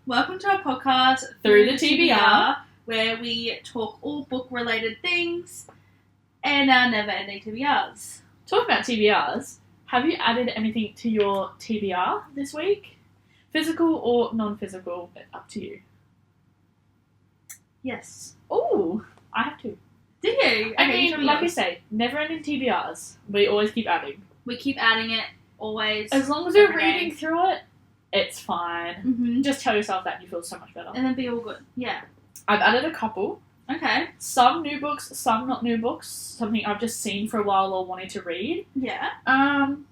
Welcome to our podcast, Through the TBR, where we talk all book-related things and our never-ending TBRs. Talking about TBRs, have you added anything to your TBR this week? Physical or non-physical, up to you. Yes. Ooh, I have to. Do you? I mean, like we say, never-ending TBRs. We always keep adding. We keep adding it, always. As long as you're reading through it, it's fine. Mm-hmm. Just tell yourself that you feel so much better. And then be all good. Yeah. I've added a couple. Okay. Some new books, some not new books. Something I've just seen for a while or wanted to read. Yeah. I'm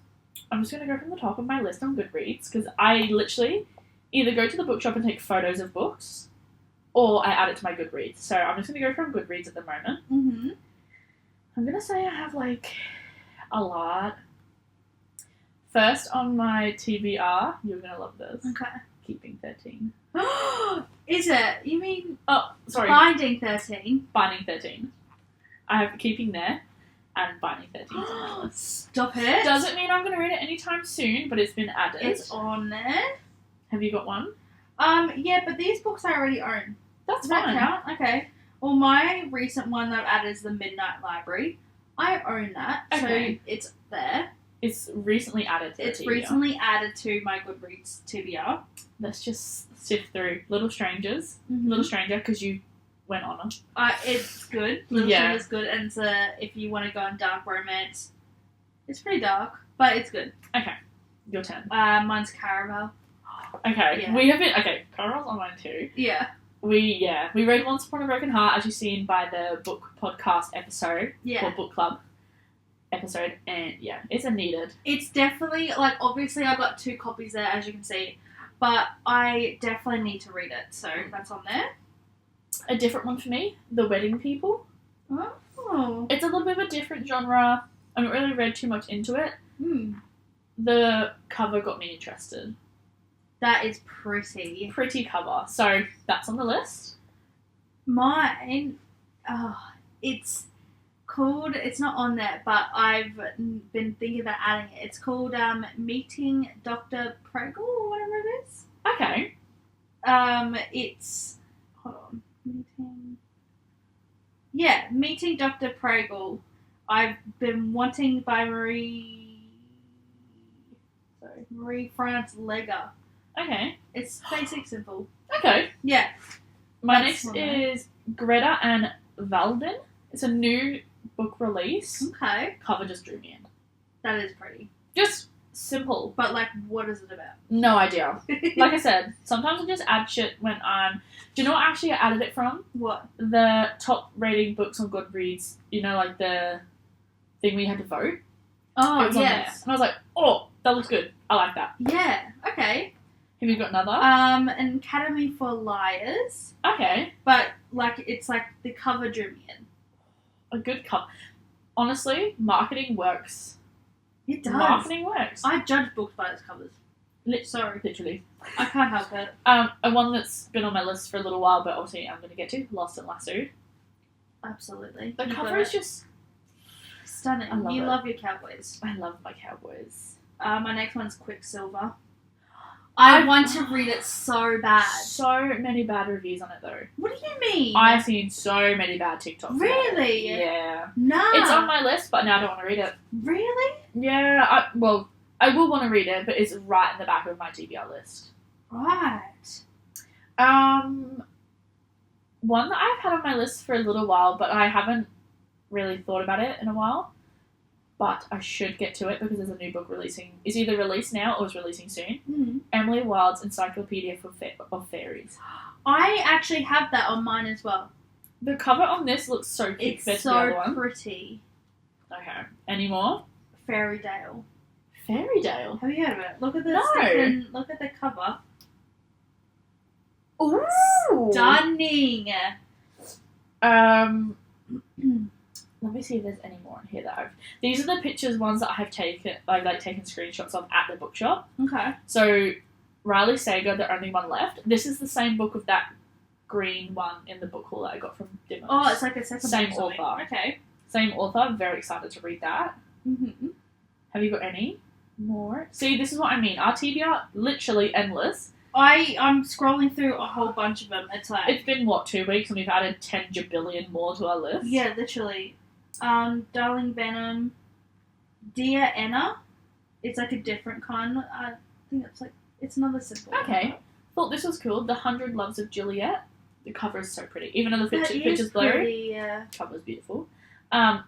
just going to go from the top of my list on Goodreads because I literally either go to the bookshop and take photos of books or I add it to my Goodreads. So I'm just going to go from Goodreads at the moment. Mm-hmm. I'm going to say I have a lot. First on my TBR, you're going to love this. Okay. Keeping 13. Is it? You mean... Oh, sorry. Binding 13. Binding 13. I have Keeping there and Binding 13 on my list. Stop it. Doesn't mean I'm going to read it anytime soon, but it's been added. It's on there. Have you got one? Yeah, but these books I already own. That's Does fine. that count? Okay. Well, my recent one that I've added is the Midnight Library. I own that, Okay. so it's there. It's recently added to the It's TBR. recently added to my Goodreads TBR. Let's just sift through Little Strangers. Mm-hmm. Little Stranger, because you went on it. It's good. Little Yeah. Stranger's good, and it's if you want to go on dark romance, it's pretty dark, but it's good. Okay, your turn. Mine's Caravel. Okay, Yeah. we have been. Okay, Carol's on mine too. Yeah. We read Once Upon a Broken Heart, as you've seen by the book podcast episode, Yeah. or book club episode, and yeah, it's a needed. It's definitely, obviously I've got 2 copies there, as you can see, but I definitely need to read it, so that's on there. A different one for me, The Wedding People. Oh. It's a little bit of a different genre. I haven't really read too much into it. The cover got me interested. That is pretty. Pretty cover. So that's on the list. Mine, it's called, it's not on there, but I've been thinking about adding it. It's called Meeting Dr. Pregel, or whatever it is. Okay. It's, hold on, Meeting Dr. Pregel. I've been wanting by Marie France Lega. Okay. It's basic, simple. Okay. Yeah. My That's next one, eh? is Greta and Valden. It's a new book release. Okay. Cover just drew me in. That is pretty. Just simple. But, what is it about? No idea. Like I said, sometimes I just add shit when I'm... Do you know what actually I added it from? What? The top rating books on Goodreads. You know, the thing where you had to vote? Oh, It was on there. yes. And I was like, oh, that looks good. I like that. Yeah, okay. Have you got another? An Academy for Liars. Okay. But, it's the cover drew me in. A good cover. Honestly, marketing works. It does. Marketing works. I judge books by its covers. Sorry. Literally. I can't help it. A one that's been on my list for a little while, but obviously I'm going to get to, Lost and Lassoed. Absolutely. The You cover got is it. just... Stunning. I love You it. love your cowboys. I love my cowboys. My next one's Quicksilver. I want to read it so bad. So many bad reviews on it, though. What do you mean? I've seen so many bad TikToks. about it. Really? Yeah. Nah. It's on my list, but now I don't want to read it. Really? Yeah, I will want to read it, but it's right in the back of my TBR list. Right. One that I've had on my list for a little while, but I haven't really thought about it in a while. But I should get to it because there's a new book releasing. It's either released now or is releasing soon. Mm. Emily Wilde's Encyclopedia of Fairies. I actually have that on mine as well. The cover on this looks so cute It's compared to the other so one. pretty. Okay. Any more? Fairy-dale. Fairy-dale? Have you heard of it? Look at the No. Look at the cover. Ooh! Stunning. Let me see if there's any more in here that I've... These are the pictures, ones that I've taken screenshots of at the bookshop. Okay. So, Riley Sager, the only one left. This is the same book of that green one in the book haul that I got from Dimmer. Oh, it's like a second Same book or something. author. Okay. Same author. I'm very excited to read that. Mm-hmm. Have you got any more? See, this is what I mean. Our TBR, literally endless. I'm scrolling through a whole bunch of them. It's like It's been, what, 2 weeks, and we've added 10 jabillion more to our list? yeah, literally. Darling Venom, Dear Anna. It's like a different kind. I think it's another simple. Okay. Thought this was cool. The 100 Loves of Juliet. The cover is so pretty. Even though the That picture's is blurry, pretty, yeah. cover's beautiful.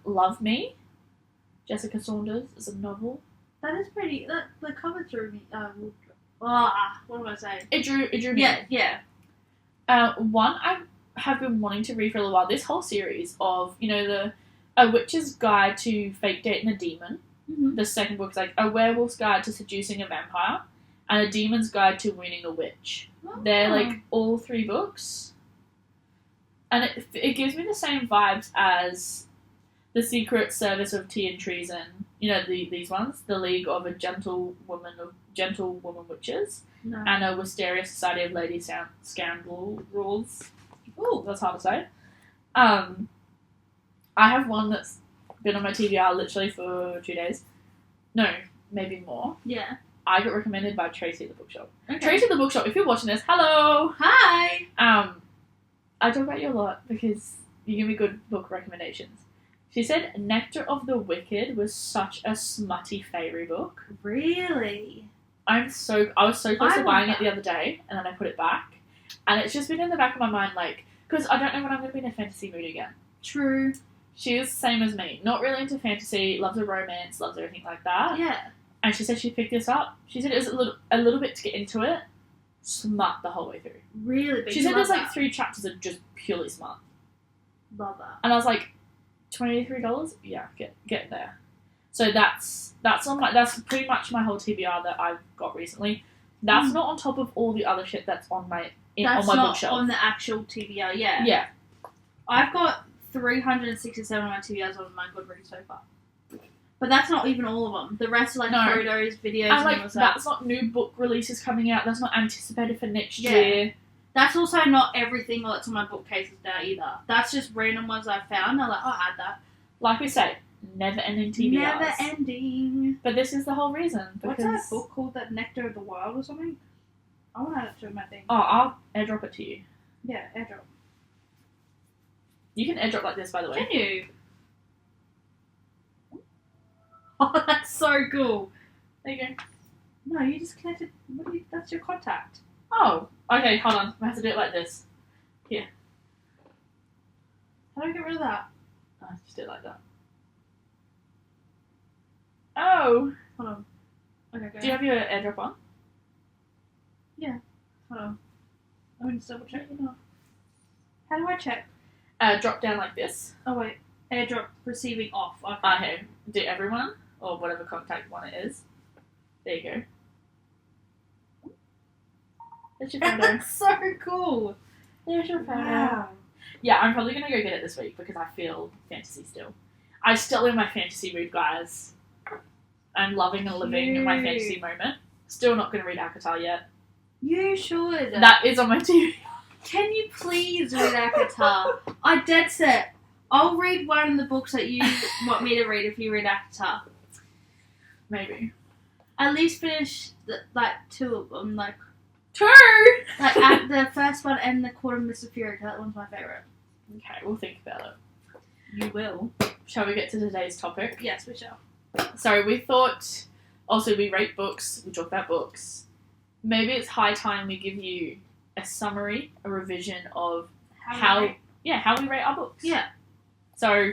Love Me. Jessica Saunders is a novel. That is pretty. The cover drew me. What am I saying? It drew me. Yeah. One I have been wanting to read for a little while. This whole series of, A Witch's Guide to Fake Dating a Demon. Mm-hmm. The second book is like A Werewolf's Guide to Seducing a Vampire, and A Demon's Guide to Winning a Witch. Oh. They're like all 3 books, and it gives me the same vibes as The Secret Service of Tea and Treason. These ones, The League of Gentlewoman Witches, No. and A Wisteria Society of Lady Scoundrels. Ooh, that's hard to say. I have one that's been on my TBR literally for 2 days. No, maybe more. Yeah. I got recommended by Tracy at the bookshop. Okay. Tracy at the bookshop, if you're watching this, hello! Hi! I talk about you a lot because you give me good book recommendations. She said Nectar of the Wicked was such a smutty fairy book. Really? I was so close to want buying that. it the other day, and then I put it back. And it's just been in the back of my mind, because I don't know when I'm going to be in a fantasy mood again. True. She is the same as me. Not really into fantasy, loves a romance, loves everything like that. Yeah. And she said she picked this up. She said it was a little bit to get into it. Smut the whole way through. Really big. She said Love there's that. 3 chapters of just purely smut. Love that. And I was like, $23? Yeah, get there. So that's pretty much my whole TBR that I've got recently. That's not on top of all the other shit that's on my That's on my not bookshelf. on the actual TBR, yeah. Yeah. I've got 367 of my TBRs on my Goodreads so far. But that's not even all of them. The rest are No. photos, videos, And and all that. that's not new book releases coming out. That's not anticipated for next Yeah. year. That's also not everything that's on my bookcases now either. That's just random ones I found. I'm like, I'll add that. Like we say, never ending TBRs. Never ending. But this is the whole reason. What's Because that book called? That Nectar of the Wild or something? I want to add it to my thing. Oh, I'll airdrop it to you. Yeah, airdrop. You can airdrop like this, by the way. Can you? Oh, that's so cool. There you go. No, you just connected. That's your contact. Oh, okay, hold on. I have to do it like this. How do I get rid of that? Oh, just do it like that. Oh! Hold on. Okay, go. Do you have your airdrop on? Hold on. Let me just double check. How do I check? Drop down like this. Oh wait, airdrop receiving off. Okay. Okay. Do everyone, or whatever contact one it is. There you go. There's your photo. That's so cool. There's your photo. Wow. Yeah, I'm probably gonna go get it this week because I feel fantasy still. I'm still in my fantasy mood, guys. I'm loving and living my fantasy moment. Still not gonna read Akatar yet. You should. That is on my TV. Can you please read Akatar? I dead set. I'll read one of the books that you want me to read if you read Akatar. Maybe. At least finish 2 of them. Two! At the first one and the Court of Mr. Fury. That one's my favourite. Okay, we'll think about it. You will. Shall we get to today's topic? Yes, we shall. So we thought, also we rate books, we talk about books. Maybe it's high time we give you a summary, a revision of how we rate our books. Yeah. So,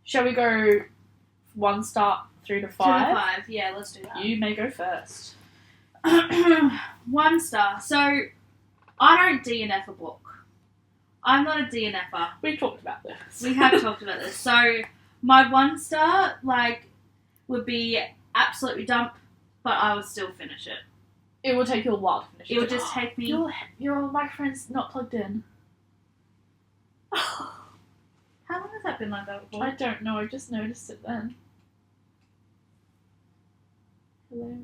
shall we go 1 star through to 5? 2 to 5. Yeah, let's do that. You may go first. 1 star. So, I don't DNF a book. I'm not a DNFer. We've talked about this. We have talked about this. So, my 1 star, would be absolutely dump, but I would still finish it. It will take you a while to finish it. It would just take me... Your microphone's not plugged in. How long has that been like that before? I don't know, I just noticed it then. Hello?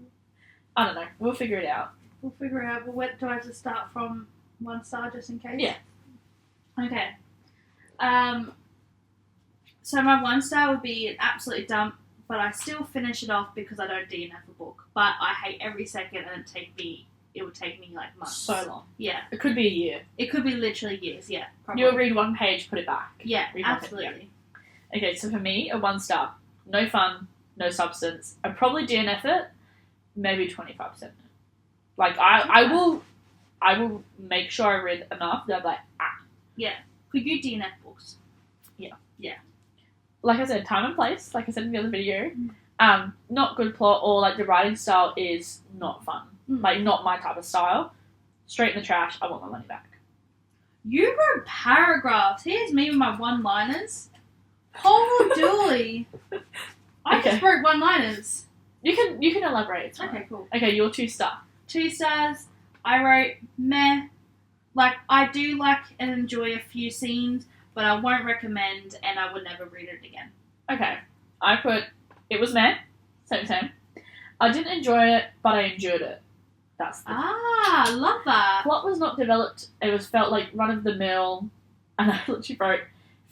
I don't know, we'll figure it out. We'll figure it out. But do I have to start from 1 star just in case? Yeah. Okay. So my 1 star would be an absolute dump, but I still finish it off because I don't DNF a book. But I hate every second and it take me it would take me like months. So long. Yeah. It could be a year. It could be literally years, yeah. Probably. You'll read one page, put it back. Yeah, Read one absolutely. page, yeah. Okay, so for me, a 1 star. No fun, no substance. I'd probably DNF it, maybe 25%. Like, I will make sure I read enough that I'm like, Yeah. Could you DNF books? Yeah. Like I said, time and place, like I said in the other video. Not good plot, or like the writing style is not fun. Like, not my type of style. Straight in the trash, I want my money back. You wrote paragraphs. Here's me with my one-liners. Holy dooly. I just wrote one-liners. You can elaborate. It's fine. Okay, cool. Okay, you're 2 star. 2 stars. I wrote meh. Like, I do like and enjoy a few scenes, but I won't recommend, and I would never read it again. Okay, I put it was meh. Same. I didn't enjoy it, but I endured it. That's the I love that. plot was not developed. It was felt like run of the mill, and I literally wrote,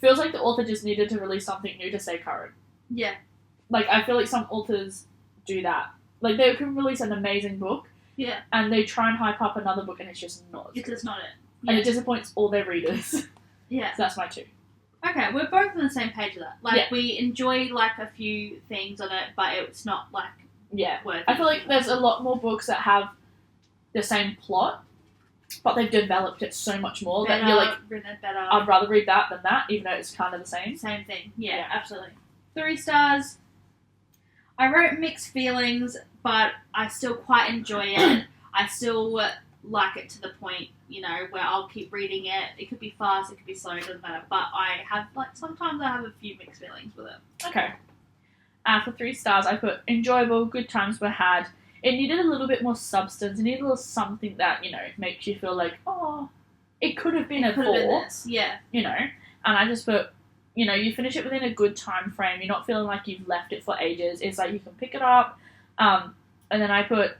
feels like the author just needed to release something new to stay current. Yeah. Like, I feel like some authors do that. Like, they can release an amazing book, Yeah. and they try and hype up another book, and it's just not. It's just not it. And it disappoints all their readers. Yeah. So that's my 2. Okay, we're both on the same page with that. Like, Yeah. we enjoy, like, a few things on it, but it's not, like, Yeah. worth I feel like there's a lot more books that have the same plot, but they've developed it so much more that you're like, written better. I'd rather read that than that, even though it's kind of the same. Same thing. Yeah, Yeah. absolutely. 3 stars. I wrote mixed feelings, but I still quite enjoy it. I still like it to the point, you know, where I'll keep reading it. It could be fast, it could be slow, it doesn't matter. But I have, like, sometimes I have a few mixed feelings with it. Okay. For 3 stars, I put enjoyable, good times were had. It needed a little bit more substance. It needed a little something that, you know, makes you feel like, oh, it could have been a 4. Yeah. You know, and I just put, you know, you finish it within a good time frame. You're not feeling like you've left it for ages. It's like you can pick it up. And then I put,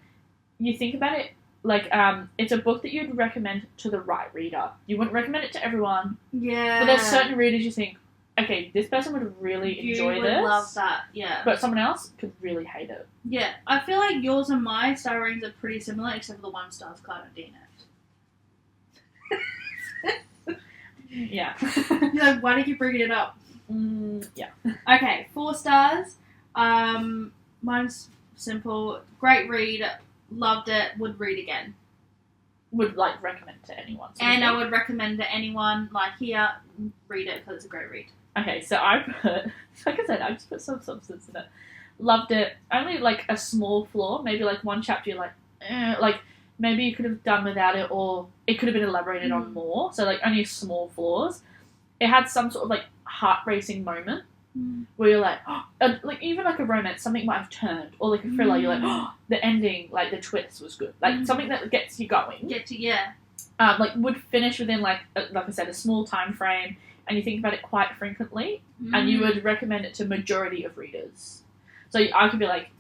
you think about it, like, it's a book that you'd recommend to the right reader. You wouldn't recommend it to everyone. Yeah. But there's certain readers you think, okay, this person would really enjoy this. You would love that, yeah. But someone else could really hate it. Yeah. I feel like yours and my star ratings are pretty similar, except for the 1 stars because I don't DNF. Yeah. You're like, why did you bring it up? Yeah. Okay, 4 stars. Mine's simple. Great read. Loved it. Would read again. Would, like, recommend to anyone. And I would recommend to anyone, like, here, read it because it's a great read. Okay, so I put, like I said, I just put some substance in it. Loved it. Only, like, a small flaw. Maybe, like, one chapter you're like, like, maybe you could have done without it, or it could have been elaborated on more. So, like, only small flaws. It had some sort of, like, heart-racing moment where you're like, oh, like, even, like, a romance, something might have turned. Or, like, a thriller, you're like, oh, the ending, like, the twist was good. Like, something that gets you going. Yeah. Like, would finish within, like I said, a small time frame, and you think about it quite frequently, and you would recommend it to majority of readers. So I could be like,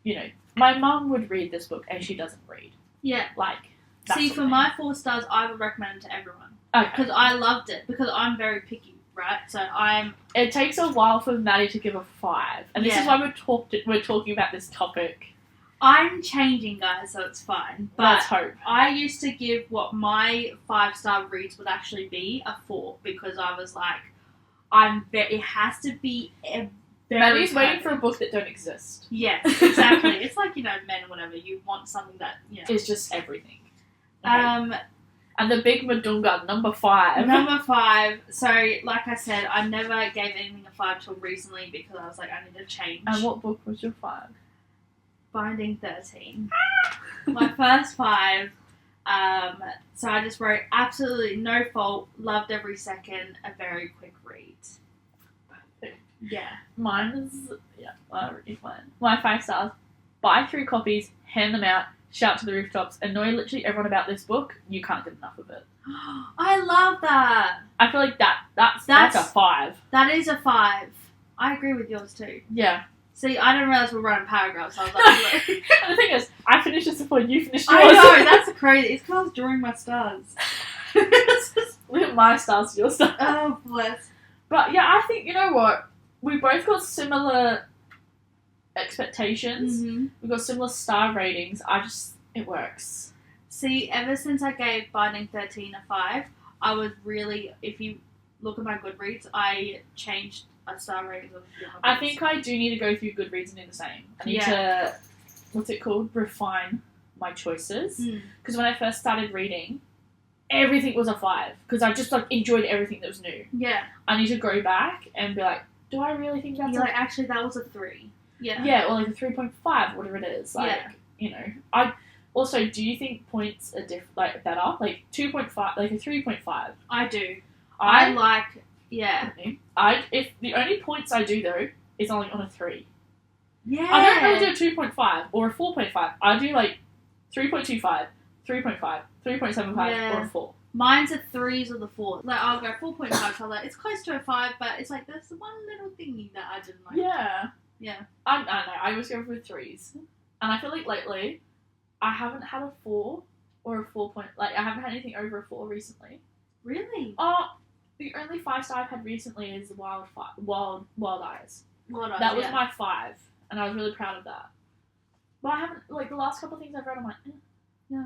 you know, my mum would read this book, and she doesn't read. Yeah. Like, see, for my 4 stars, I would recommend it to everyone. Okay. Because I loved it. Because I'm very picky, right? So It takes a while for Maddie to give a 5, and this is why we're talking about this topic. I'm changing, guys, so it's fine. But let's hope. I used to give what my 5-star reads would actually be a 4 because I was like, it has to be a very Maddie's waiting for a book that don't exist. Yes, exactly. It's like, you know, men or whatever. You want something that, you know. It's just everything. Okay. And the big Madunga, number 5. Number 5. So, like I said, I never gave anything a 5 till recently because I was like, I need to change. And what book was your 5? Binding 13. My first 5. So I just wrote absolutely no fault, loved every second, a very quick read. Yeah. Mine is, I already mine. My 5 stars. Buy 3 copies, hand them out, shout to the rooftops, annoy literally everyone about this book. You can't get enough of it. I love that. I feel like that's a 5. That is a 5. I agree with yours too. Yeah. See, I didn't realise we were running paragraphs. I was like, and the thing is, I finished this before you finished yours. I know, that's crazy. It's because I was drawing my stars. Look at my stars, your stars. Oh, bless. But yeah, I think, you know what? We both got similar expectations. Mm-hmm. We've got similar star ratings. It works. See, ever since I gave Binding 13 a 5, I was really, if you look at my Goodreads, I changed a star rating of I think I do need to go through Goodreads and do the same. I need to, what's it called? Refine my choices. Because when I first started reading, everything was a 5. Because I just like enjoyed everything that was new. Yeah. I need to go back and be like, do I really think that's like, actually, that was a 3. Yeah. Yeah, or like a 3.5, whatever it is. Like, you know, I... Also, do you think points are like better? Like 2.5, like a 3.5. I do. I like, if the only points I do though is only on a 3. Yeah. I don't really do a 2.5 or a 4.5. I do like 3.25, 3.5, 3.75, or a 4. Mine's a 3s or the 4s. Like I'll go 4.5. So I'm like, it's close to a 5, but it's like there's one little thingy that I didn't like. Yeah. Yeah. I don't know. I always go for 3s, and I feel like lately, I haven't had a 4 or a 4 point. Like I haven't had anything over a 4 recently. Really? Oh, the only 5-star I've had recently is Wild Eyes. That was my 5, and I was really proud of that. But I haven't, like, the last couple of things I've read, I'm like, no,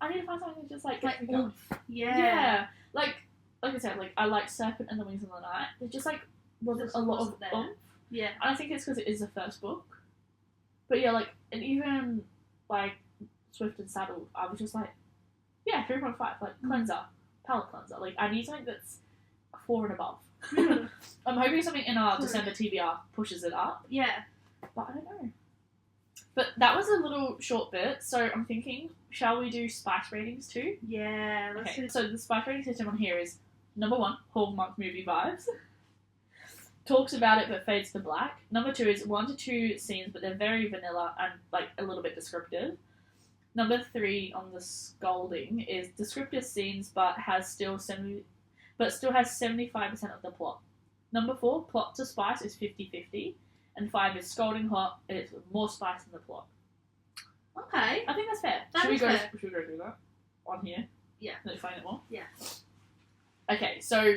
I need to find something that just like gets me going. Yeah. Like I said, like I like Serpent and the Wings of the Night. There just like wasn't a lot of oomph. Yeah. And I think it's because it is the first book. But yeah, like, and even like Swift and Saddled, I was just like, yeah, 3.5, like cleanser, palette cleanser. Like I need something that's 4 and above. I'm hoping something in our December TBR pushes it up. Yeah. But I don't know. But that was a little short bit, so I'm thinking, shall we do spice ratings too? Yeah, let's do. So the spice rating system on here is number 1, Hallmark movie vibes. Talks about it but fades to black. Number 2 is 1 to 2 scenes, but they're very vanilla and like a little bit descriptive. Number 3 on the scolding is descriptive scenes but still has 75% of the plot. Number 4, plot to spice is 50-50. And 5 is scolding hot, and it's more spice in the plot. Okay. I think that's fair. Should we go through that on here? Yeah. And explain it more? Yeah. Okay, so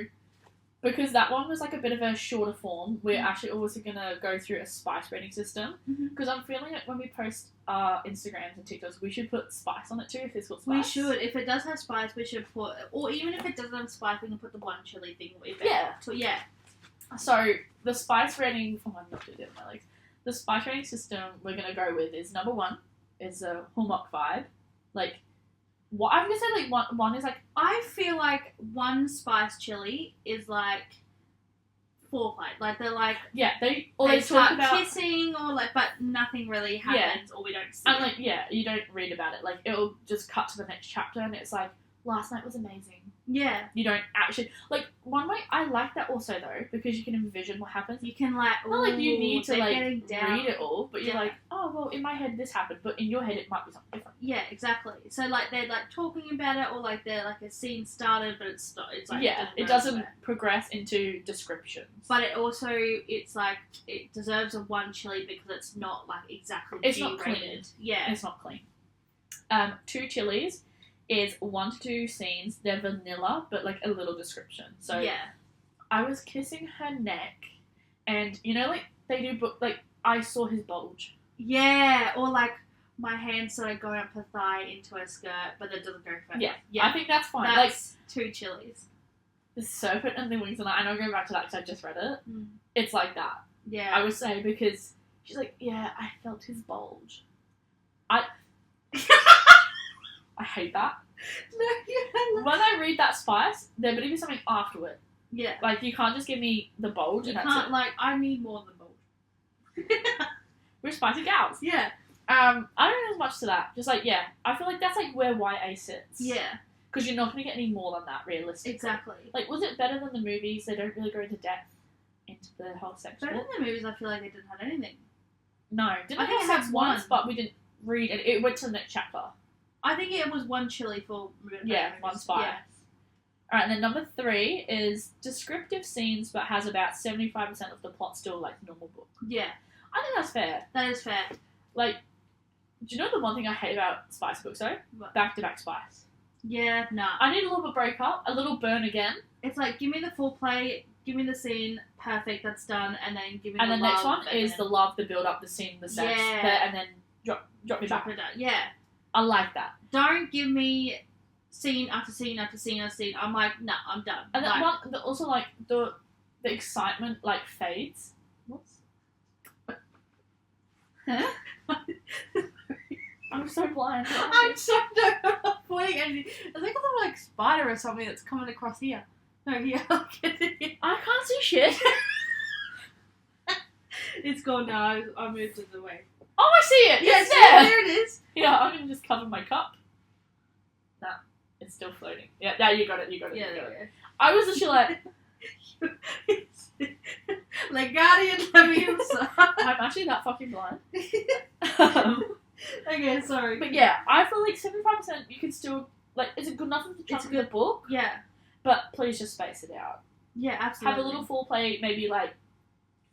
because that one was like a bit of a shorter form, we're actually also going to go through a spice rating system. Because I'm feeling like when we post our Instagrams and TikToks, we should put spice on it too, if it's got spice. We should. If it does have spice, we should put... Or even if it doesn't have spice, we can put the one chili thing. Yeah. So, the spice rating... Oh, I'm not doing it with my legs. The spice rating system we're going to go with is number 1 is a Hallmark vibe. Like, what I'm going to say, like, one is like... I feel like one spice chili is like foreplay. Like, they're like... Yeah, they start talk about... kissing or like... But nothing really happens or we don't see and, like, yeah, you don't read about it. Like, it'll just cut to the next chapter and it's like, last night was amazing. Yeah. You don't actually... Like, one way, I like that also, though, because you can envision what happens. You can, like... Not like you need to, like, read it all, but you're like, oh, well, in my head this happened, but in your head it might be something different. Yeah, exactly. So, like, they're, like, talking about it, or, like, they're, like, a scene started, but it's not... It's, like... Yeah, it doesn't progress into descriptions. But it also, it's, like, it deserves a 1 chili because it's not, like, exactly It's G-rated. not clean. Yeah. It's not clean. 2 chilies is 1 to 2 scenes. They're vanilla, but like a little description. So yeah. I was kissing her neck, and you know, like they do, like I saw his bulge. Yeah, or like my hand sort of going up her thigh into her skirt, but it doesn't go further. Yeah, I think that's fine. That's like 2 chilies. The Serpent and the Wings of the Night, and I'll go back to that because I just read it. It's like that. Yeah, I would say, because she's like, yeah, I felt his bulge. I hate that. No, yeah. When I read that spice, there better be something afterward. Yeah. Like, you can't just give me the bulge and that's it. Like, I need more than bulge. We're spicy gals. Yeah. I don't know as much to that. Just like, yeah, I feel like that's like where YA sits. Yeah. Because you're not going to get any more than that, realistically. Exactly. Like, was it better than the movies? They don't really go into depth into the whole section. Better than the movies, I feel like they didn't have anything. No. Didn't I think have it sex had once, one. but we didn't read it. It went to the next chapter. I think it was 1 chili for... Yeah, 1 spice. Yeah. Alright, and then number 3 is descriptive scenes, but has about 75% of the plot still, like, normal book. Yeah. I think that's fair. That is fair. Like, do you know the one thing I hate about spice books, though? What? Back-to-back spice. Yeah, nah. I need a little bit of breakup, a little burn again. It's like, give me the full play, give me the scene, perfect, that's done, and then give me and the next love. one is the love, the build-up, the scene, the sex, Yeah. and then drop me back. It down. Yeah. I like that. Don't give me scene after scene after scene after scene. I'm like, nah, I'm done. And like, that one, also like the excitement like fades. What's? Huh? I'm so blind. I'm so pointing at you. I think I'm like spider or something that's coming across here. No, here. I can't see shit. It's gone now. I moved it away. Oh, I see it. Yes, It's there. there it is. Yeah, I'm gonna just cover my cup. Nah, it's still floating. Yeah, now you got it. You got it. Yeah, you got it. there I was literally like, like Guardian Leviosa. I'm actually that fucking blind. Okay, sorry. But yeah, I feel like 75% you can still like. Is it good enough to chunk in the book? Yeah. But please just space it out. Yeah, absolutely. Have a little foreplay, maybe like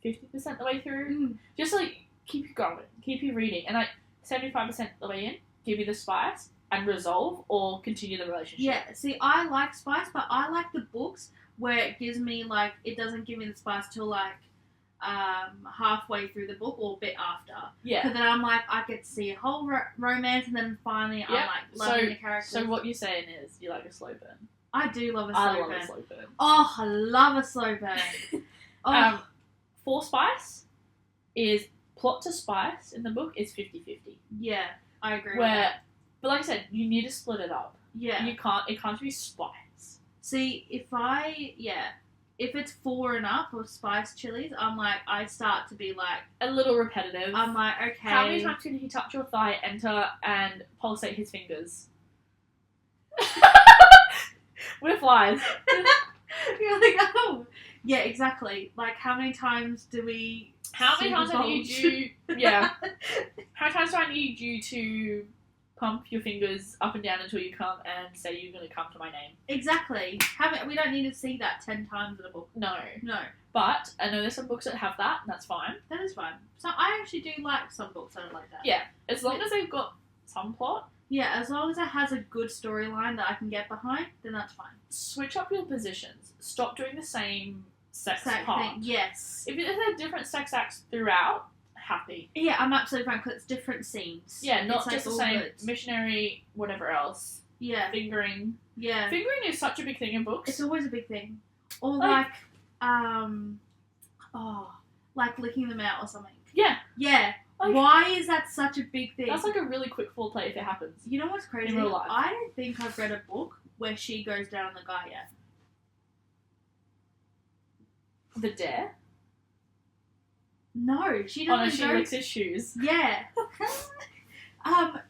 50% the way through. Mm. Just like keep you going, keep you reading, and like 75% the way in, give you the spice and resolve or continue the relationship. Yeah, see, I like spice, but I like the books where it gives me like it doesn't give me the spice till like halfway through the book or a bit after. Yeah. Because then I'm like, I get to see a whole romance, and then finally I'm like loving the characters. So what you're saying is you like a slow burn. I do love a I slow love burn. a slow burn. Oh, I love a slow burn. Oh, For spice is plot to spice in the book is 50-50. yeah, I agree with Where, that. but like I said, you need to split it up. Yeah. It can't be spice. See, if it's 4 and up of spice chilies, I'm like, I start to be like, A little repetitive. I'm like, okay. How many times can he touch your thigh, enter, and pulsate his fingers? We're flies. You're like, oh. Yeah, exactly. Like, how many times do we... How many see times the I need bulge? you... Yeah. How many times do I need you to pump your fingers up and down until you come and say you're going to come to my name? Exactly. We don't need to see that 10 times in a book. No. No. But I know there's some books that have that, and that's fine. That is fine. So I actually do like some books that are like that. Yeah. As long as they've got some plot. Yeah, as long as it has a good storyline that I can get behind, then that's fine. Switch up your positions. Stop doing the same sex Same part. thing. Yes. If it has different sex acts throughout, happy. Yeah, I'm absolutely fine because it's different scenes. Yeah, not It's, just the all same good. missionary, whatever else. Yeah. Fingering. Yeah. Fingering is such a big thing in books. It's always a big thing. Or Like- like licking them out or something. Yeah. Yeah. Like- Why is that such a big thing? That's like a really quick foreplay if it happens. You know what's crazy? In real life. I don't think I've read a book where she goes down on the guy yet. The dare? No, she Oh doesn't no, she go... licks his shoes. Yeah.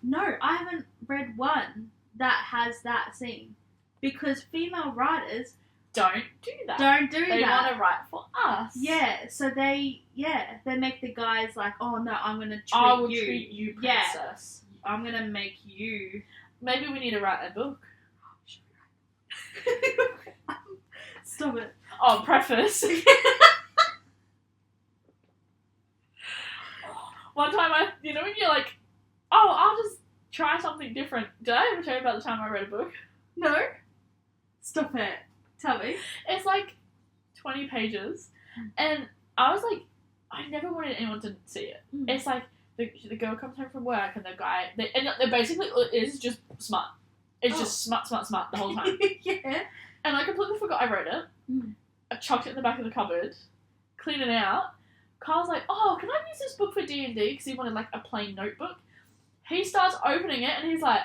No, I haven't read one that has that scene. Because female writers Don't do that. don't do They that. want to write for us. Yeah, so they make the guys like, oh no, I'm gonna treat I will you. treat you, Yeah. princess. I'm gonna make you. Maybe we need to write a book. Stop it. Oh, preface. One time you know when you're like, oh, I'll just try something different. Did I ever tell you about the time I read a book? No. Stop it. Tell me. It's like 20 pages, and I was like, I never wanted anyone to see it. Mm. It's like the girl comes home from work, and the guy, they're basically is just smut. It's just smut the whole time. Yeah. And I completely forgot I wrote it. Mm. I chucked it in the back of the cupboard, cleaned it out. Carl's like, oh, can I use this book for D&D? Because he wanted like a plain notebook. He starts opening it, and he's like,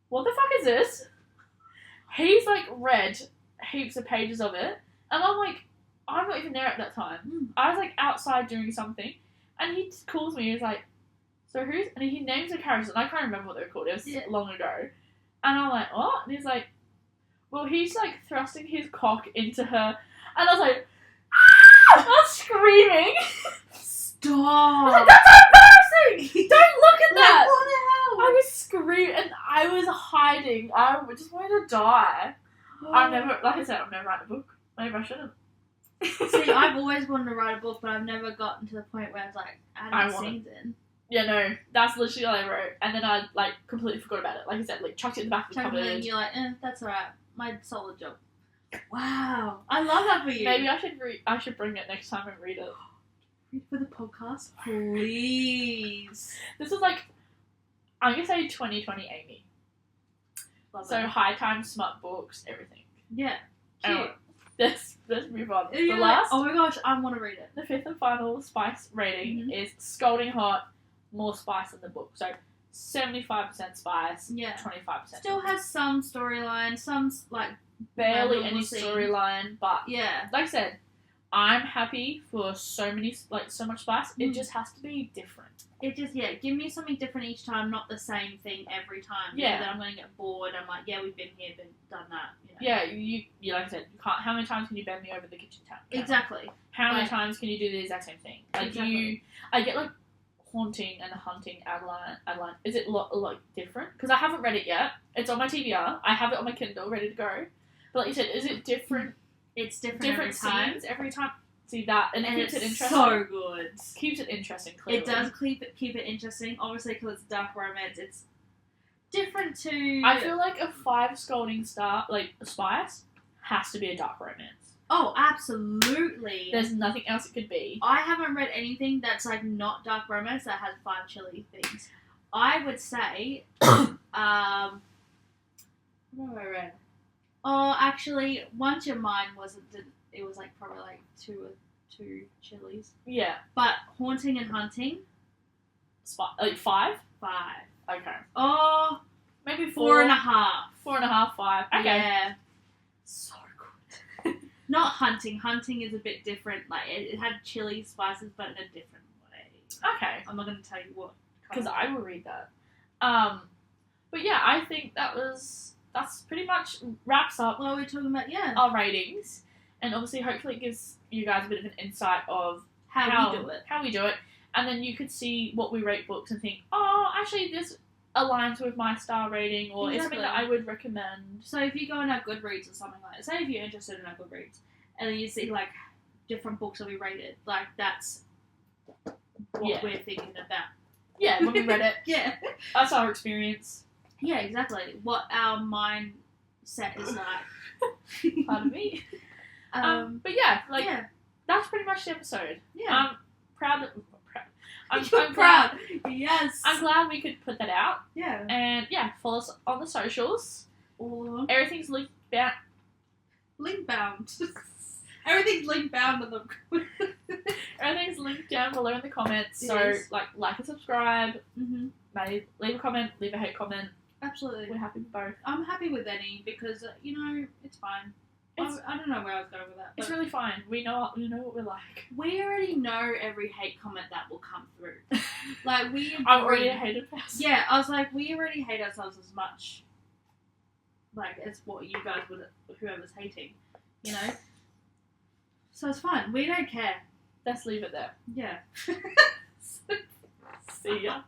what the fuck is this? He's like read heaps of pages of it, and I'm like, I'm not even there at that time. Mm. I was like outside doing something, and he just calls me. He's like, so who's? And he names the characters, and I can't remember what they were called. It was long ago, and I'm like, what? And he's like, well, he's like thrusting his cock into her, and I was like, ah! I was screaming. Stop. I was like, that's embarrassing. Don't look at that. What the hell? I was screaming, and I was hiding. I just wanted to die. I've never, like I said, I've never written a book. Maybe I shouldn't. See, I've always wanted to write a book, but I've never gotten to the point where I was like, adding scenes in. Yeah, no, that's literally all I wrote, and then I like completely forgot about it. Like I said, like chucked it in the back of the cupboard. And you're like, that's alright. My solid job. Wow, I love that for you. Maybe I should bring it next time and read it. Read for the podcast, please. This is like I'm going to say 2020 Amy. Love So it. high time, smart books, everything. Yeah. Anyway, Cute. let's move on. Yeah, The last, oh my gosh, I want to read it. the fifth and final spice rating Mhm. is scalding hot, more spice than the book. So 75% spice, Yeah. 25% Still has some storyline, some like barely memorable any scenes. storyline, but Yeah. like I said, I'm happy for so much spice. It Mm. just has to be different. It just give me something different each time, not the same thing every time. Yeah. Then I'm gonna get bored. I'm like, yeah, we've been here, done that. You know? Yeah, you like I said, you can't. How many times can you bend me over the kitchen tap? Exactly. How many Like- times can you do the exact same thing? Like Exactly. I get like haunting and hunting Adeline. Is it like different? Because I haven't read it yet. It's on my TBR. I have it on my Kindle ready to go. But like you said, is it different? It's different Different every time. scenes every time. See that, and it keeps it's it interesting. so good. Keeps it interesting. Clearly. It does keep it interesting. Obviously, because it's dark romance, it's different to. I feel like a 5 scalding star, like spice, has to be a dark romance. Oh, absolutely. There's nothing else it could be. I haven't read anything that's like not dark romance that has 5 chili things. I would say, what have I read? Oh, actually, Once Your Mind it was like probably like two chilies. Yeah, But Haunting and Hunting, like 5. 5. Okay, Oh, maybe 4.5. 4.5, 5. Okay, Yeah. so good. Not Hunting. Hunting is a bit different. Like it had chili spices, but in a different way. Okay, I'm not going to tell you what. because I will read that. But yeah, I think that's pretty much wraps up What are we talking about? Yeah. our ratings, and obviously, hopefully, it gives you guys a bit of an insight of How we do it. How we do it, and then you could see what we rate books and think, oh, actually, this aligns with my star rating, or it's something that I would recommend. So if you go on our Goodreads or something like that, say if you're interested in our Goodreads, and then you see like different books that we rated, like that's what we're thinking about. Yeah, when we read it, Yeah. that's our experience. Yeah, exactly. What our mindset is like. Pardon me. But yeah, like yeah. that's pretty much the episode. Yeah. I'm proud. I'm You're proud. Yes. I'm glad we could put that out. Yeah. And yeah, follow us on the socials. Or Everything's linked down. link bound. Everything's link bound on them. Everything's linked down below in the comments. It So is. like and subscribe. Mm-hmm. Maybe leave a comment. Leave a hate comment. Absolutely. We're happy with both. I'm happy with any because it's fine. I don't know where I was going with that. It's But really fine. We know what we're like. we already know every hate comment that will come through. Like we. I'm already a hated person. Yeah, I was like, we already hate ourselves as much, like as what you guys would, whoever's hating, you know. So it's fine. We don't care. Let's leave it there. Yeah. See ya.